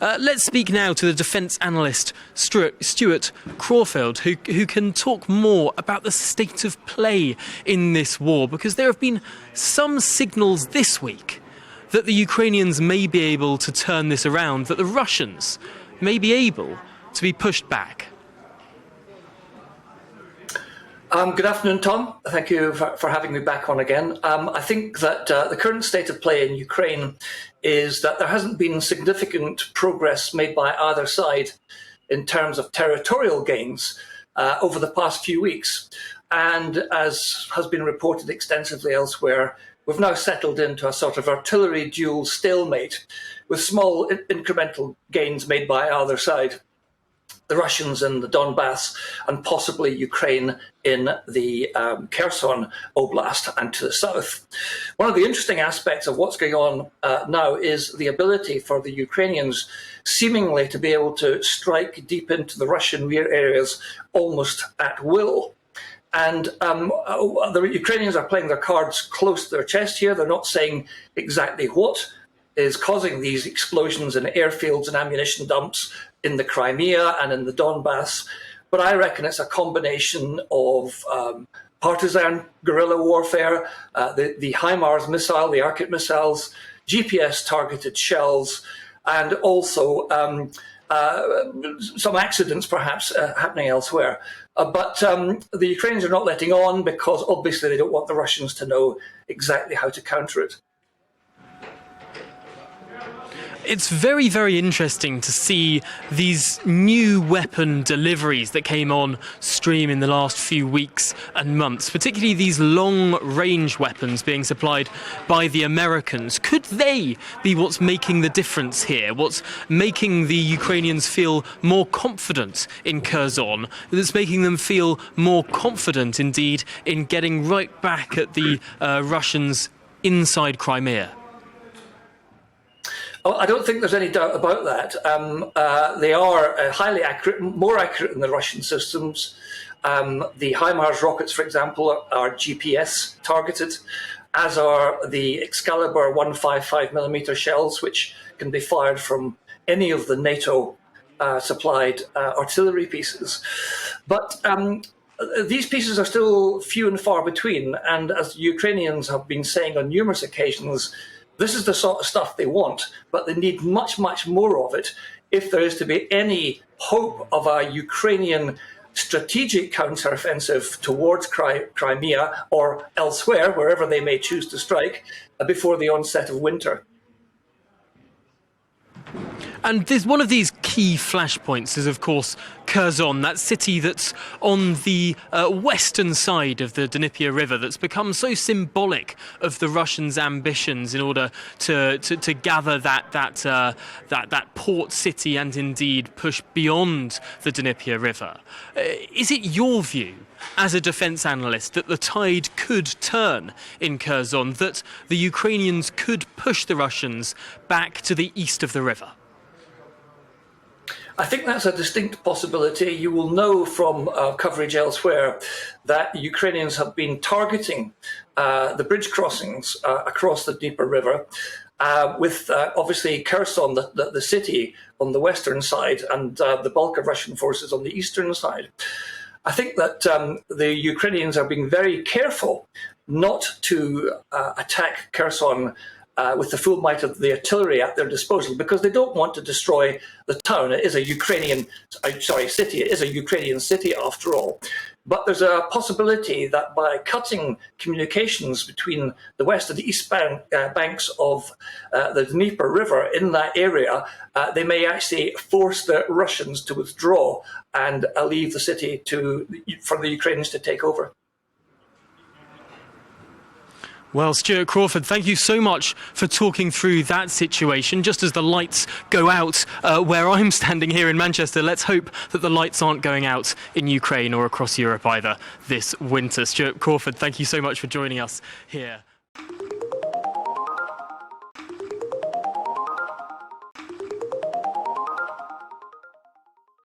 Let's speak now to the defence analyst Stuart Crawford, who can talk more about the state of play in this war, because there have been some signals this week that the Ukrainians may be able to turn this around, that the Russians may be able to be pushed back. Good afternoon, Tom. Thank you for having me back on again. I think that the current state of play in Ukraine is that there hasn't been significant progress made by either side in terms of territorial gains over the past few weeks. And as has been reported extensively elsewhere, we've now settled into a sort of artillery duel stalemate with small incremental gains made by either side. The Russians in the Donbass and possibly Ukraine in the Kherson Oblast and to the south. One of the interesting aspects of what's going on now is the ability for the Ukrainians seemingly to be able to strike deep into the Russian rear areas almost at will. And the Ukrainians are playing their cards close to their chest here. They're not saying exactly what is causing these explosions in airfields and ammunition dumps in the Crimea and in the Donbass. But I reckon it's a combination of partisan guerrilla warfare, the HIMARS missile, the Arctic missiles, GPS-targeted shells, and also some accidents perhaps happening elsewhere. But the Ukrainians are not letting on because obviously they don't want the Russians to know exactly how to counter it. It's very, very interesting to see these new weapon deliveries that came on stream in the last few weeks and months, particularly these long-range weapons being supplied by the Americans. Could they be what's making the difference here, what's making the Ukrainians feel more confident in Kherson, that's making them feel more confident, indeed, in getting right back at the Russians inside Crimea? I don't think there's any doubt about that. They are highly accurate, more accurate than the Russian systems. The HIMARS rockets, for example, are GPS targeted, as are the Excalibur 155mm shells, which can be fired from any of the NATO supplied artillery pieces. But these pieces are still few and far between. And as Ukrainians have been saying on numerous occasions, this is the sort of stuff they want, but they need much, much more of it if there is to be any hope of a Ukrainian strategic counteroffensive towards Crimea or elsewhere, wherever they may choose to strike, before the onset of winter. And one of these key flashpoints is, of course, Kherson, that city that's on the western side of the Dnieper River, that's become so symbolic of the Russians' ambitions in order to gather that port city and indeed push beyond the Dnieper River. Is it your view, as a defence analyst, that the tide could turn in Kherson, that the Ukrainians could push the Russians back to the east of the river? I think that's a distinct possibility. You will know from coverage elsewhere that the Ukrainians have been targeting the bridge crossings across the Dnieper River, with obviously Kherson, the city, on the western side, and the bulk of Russian forces on the eastern side. I think that the Ukrainians are being very careful not to attack Kherson with the full might of the artillery at their disposal, because they don't want to destroy the town. It is a city. It is a Ukrainian city after all. But there's a possibility that by cutting communications between the west and the east banks of the Dnieper River in that area, they may actually force the Russians to withdraw and leave the city for the Ukrainians to take over. Well, Stuart Crawford, thank you so much for talking through that situation. Just as the lights go out where I'm standing here in Manchester, let's hope that the lights aren't going out in Ukraine or across Europe either this winter. Stuart Crawford, thank you so much for joining us here.